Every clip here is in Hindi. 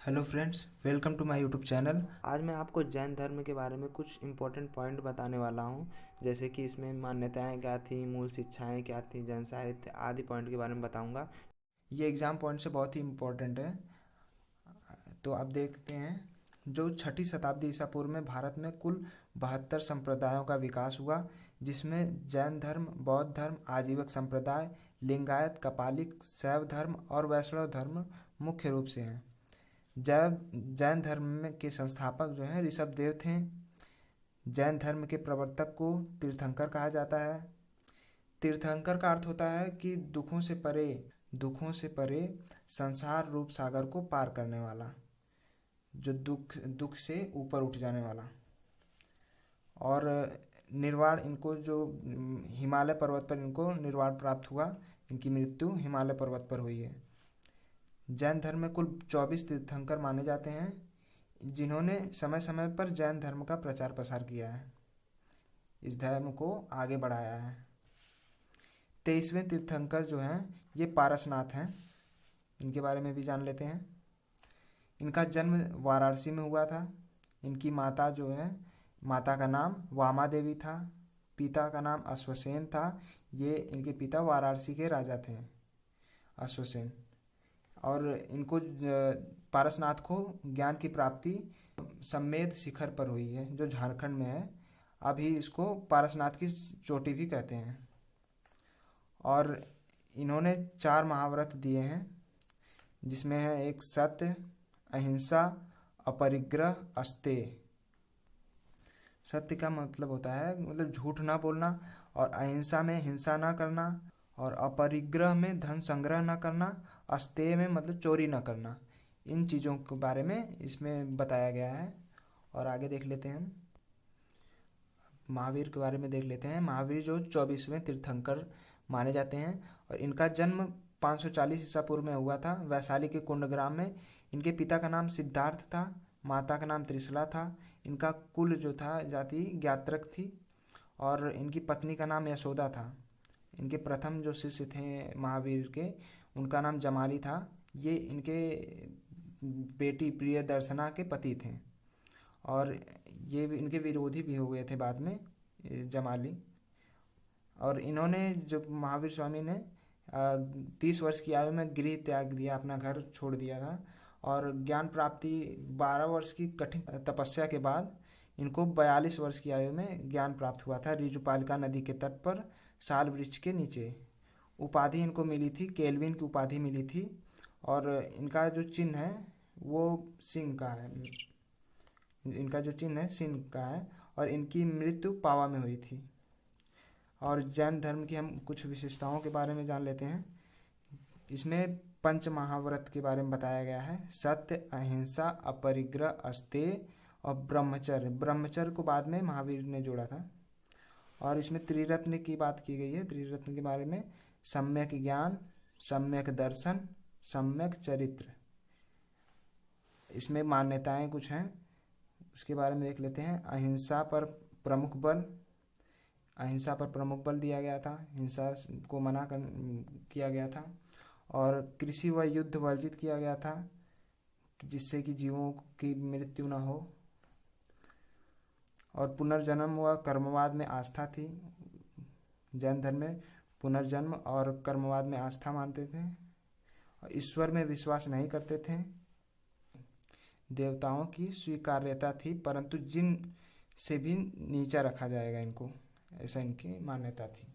Hello friends, welcome to my YouTube channel. आज मैं आपको जैन धर्म के बारे में कुछ इम्पोर्टेंट पॉइंट बताने वाला हूं, जैसे कि इसमें मान्यताएं क्या थी, मूल शिक्षाएं क्या थी, जैन साहित्य आदि पॉइंट के बारे में बताऊंगा। ये एग्ज़ाम पॉइंट से बहुत ही इम्पोर्टेंट है। तो अब देखते हैं। जो छठी शताब्दी ईसा पूर्व में भारत में कुल 72 संप्रदायों का विकास हुआ, जिसमें जैन धर्म, बौद्ध धर्म, आजीवक संप्रदाय, लिंगायत, कपालिक, शैव धर्म और वैष्णव धर्म मुख्य रूप से हैं। जैन धर्म में के संस्थापक जो हैं ऋषभ देव थे। जैन धर्म के प्रवर्तक को तीर्थंकर कहा जाता है। तीर्थंकर का अर्थ होता है कि दुखों से परे संसार रूप सागर को पार करने वाला, जो दुख से ऊपर उठ जाने वाला। और निर्वाण, इनको जो हिमालय पर्वत पर इनको निर्वाण प्राप्त हुआ। इनकी मृत्यु हिमालय पर्वत पर हुई है। जैन धर्म में कुल 24 तीर्थंकर माने जाते हैं, जिन्होंने समय समय पर जैन धर्म का प्रचार प्रसार किया है, इस धर्म को आगे बढ़ाया है। 23वें तीर्थंकर जो हैं ये पारसनाथ हैं। इनके बारे में भी जान लेते हैं। इनका जन्म वाराणसी में हुआ था। इनकी माता जो है, माता का नाम वामा देवी था, पिता का नाम अश्वसेन था। ये इनके पिता वाराणसी के राजा थे, अश्वसेन। और इनको पारसनाथ को ज्ञान की प्राप्ति सम्मेद शिखर पर हुई है, जो झारखंड में है। अभी इसको पारसनाथ की चोटी भी कहते हैं। और इन्होंने 4 महाव्रत दिए हैं, जिसमें है एक सत्य, अहिंसा, अपरिग्रह, अस्तेय। सत्य का मतलब होता है मतलब झूठ ना बोलना, और अहिंसा में हिंसा ना करना, और अपरिग्रह में धन संग्रह ना करना, अस्तेय में मतलब चोरी ना करना। इन चीज़ों के बारे में इसमें बताया गया है। और आगे देख लेते हैं, महावीर के बारे में देख लेते हैं। महावीर जो 24वें तीर्थंकर माने जाते हैं, और इनका जन्म 540 ईसा पूर्व में हुआ था, वैशाली के कुंडग्राम में। इनके पिता का नाम सिद्धार्थ था, माता का नाम त्रिशला था। इनका कुल जो था, जाति ज्ञात्रक थी, और इनकी पत्नी का नाम यशोदा था। इनके प्रथम जो शिष्य थे महावीर के, उनका नाम जमाली था। ये इनके बेटी प्रियदर्शना के पति थे, और ये इनके विरोधी भी हो गए थे बाद में, जमाली। और इन्होंने, जो महावीर स्वामी ने 30 वर्ष की आयु में गृह त्याग दिया, अपना घर छोड़ दिया था। और ज्ञान प्राप्ति 12 वर्ष की कठिन तपस्या के बाद इनको 42 वर्ष की आयु में ज्ञान प्राप्त हुआ था, ऋजुपालिका नदी के तट पर साल वृक्ष के नीचे। उपाधि इनको मिली थी, केल्विन की उपाधि मिली थी। और इनका जो चिन्ह है वो सिंह का है। इनका जो चिन्ह है सिंह का है। और इनकी मृत्यु पावा में हुई थी। और जैन धर्म की हम कुछ विशेषताओं के बारे में जान लेते हैं। इसमें पंच महाव्रत के बारे में बताया गया है: सत्य, अहिंसा, अपरिग्रह, अस्तेय और ब्रह्मचर्य। ब्रह्मचर्य को बाद में महावीर ने जोड़ा था। और इसमें त्रिरत्न की बात की गई है। त्रिरत्न के बारे में: सम्यक ज्ञान, सम्यक दर्शन, सम्यक चरित्र। इसमें मान्यताएं कुछ हैं, उसके बारे में देख लेते हैं। अहिंसा पर प्रमुख बल दिया गया था, हिंसा को किया गया था। और कृषि व युद्ध वर्जित किया गया था, जिससे कि जीवों की मृत्यु न हो। और पुनर्जन्म व कर्मवाद में आस्था थी। जैन धर्म में पुनर्जन्म और कर्मवाद में आस्था मानते थे, और ईश्वर में विश्वास नहीं करते थे। देवताओं की स्वीकार्यता थी, परंतु जिन से भी नीचा रखा जाएगा इनको, ऐसा इनकी मान्यता थी।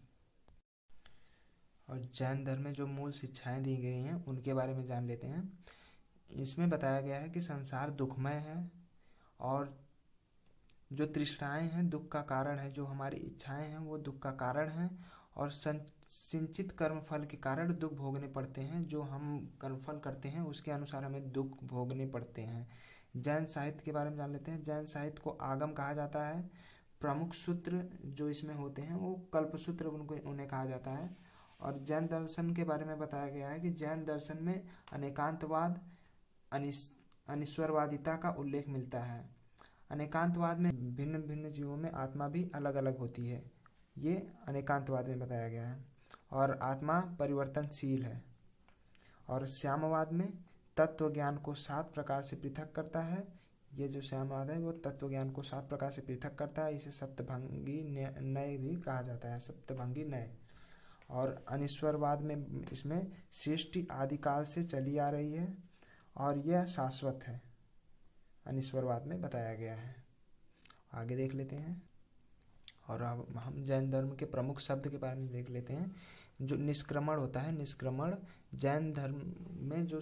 और जैन धर्म में जो मूल शिक्षाएं दी गई हैं उनके बारे में जान लेते हैं। इसमें बताया गया है कि संसार दुखमय है, और जो तृष्णाएं हैं दुख का कारण है, जो हमारी इच्छाएं हैं वो दुख का कारण है। और संचित कर्मफल के कारण दुख भोगने पड़ते हैं। जो हम कर्मफल करते हैं उसके अनुसार हमें दुख भोगने पड़ते हैं। जैन साहित्य के बारे में जान लेते हैं। जैन साहित्य को आगम कहा जाता है। प्रमुख सूत्र जो इसमें होते हैं वो कल्पसूत्र उन्हें कहा जाता है। और जैन दर्शन के बारे में बताया गया है कि जैन दर्शन में अनेकांतवाद, अनिश्वरवादिता का उल्लेख मिलता है। अनेकांतवाद में भिन्न भिन्न जीवों में आत्मा भी अलग अलग होती है, ये अनेकांतवाद में बताया गया है। और आत्मा परिवर्तनशील है। और श्यामवाद में तत्व ज्ञान को 7 प्रकार से पृथक करता है। ये जो श्यामवाद है वो तत्व ज्ञान को 7 प्रकार से पृथक करता है। इसे सप्तभंगी नय भी कहा जाता है, सप्तभंगी नय। और अनिश्वरवाद में इसमें सृष्टि आदिकाल से चली आ रही है और यह शाश्वत है, अनिश्वरवाद में बताया गया है। आगे देख लेते हैं। और अब हम जैन धर्म के प्रमुख शब्द के बारे में देख लेते हैं। जो निष्क्रमण होता है, निष्क्रमण जैन धर्म में, जो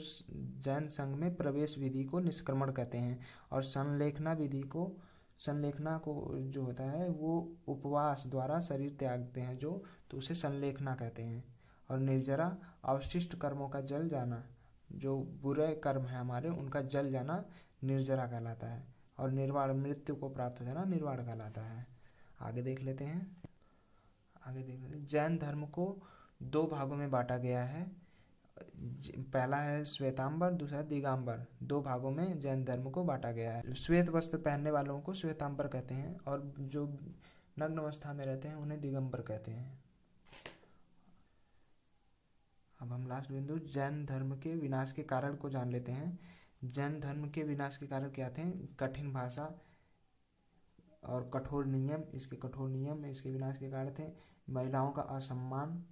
जैन संघ में प्रवेश विधि को निष्क्रमण कहते हैं। और संलेखना विधि को, संलेखना को जो होता है वो उपवास द्वारा शरीर त्यागते हैं जो, तो उसे संलेखना कहते हैं। और निर्जरा अवशिष्ट कर्मों का जल जाना, जो बुरे कर्म है हमारे उनका जल जाना निर्जरा कहलाता है। और निर्वाण, मृत्यु को प्राप्त हो जाना निर्वाण कहलाता है। आगे देख लेते हैं। जैन धर्म को 2 भागों में बांटा गया है। पहला है श्वेतांबर, दूसरा दिगंबर। 2 भागों में जैन धर्म को बांटा गया है। श्वेत वस्त्र पहनने वालों को श्वेतांबर कहते हैं और जो नग्न अवस्था में रहते हैं उन्हें दिगंबर कहते हैं। अब हम लास्ट बिंदु जैन धर्म के विनाश के कारण को जान लेते हैं। जैन धर्म के विनाश के कारण क्या थे? कठिन भाषा और कठोर नियम, इसके कठोर नियम इसके विनाश के कारण थे। महिलाओं का असम्मान,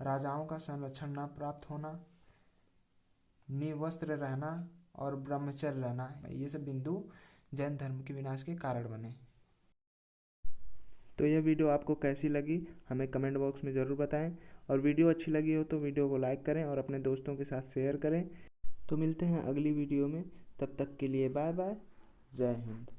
राजाओं का संरक्षण न प्राप्त होना, निवस्त्र रहना और ब्रह्मचर्य रहना, ये सब बिंदु जैन धर्म के विनाश के कारण बने। तो यह वीडियो आपको कैसी लगी हमें कमेंट बॉक्स में ज़रूर बताएं। और वीडियो अच्छी लगी हो तो वीडियो को लाइक करें और अपने दोस्तों के साथ शेयर करें। तो मिलते हैं अगली वीडियो में, तब तक के लिए बाय बाय, जय हिंद।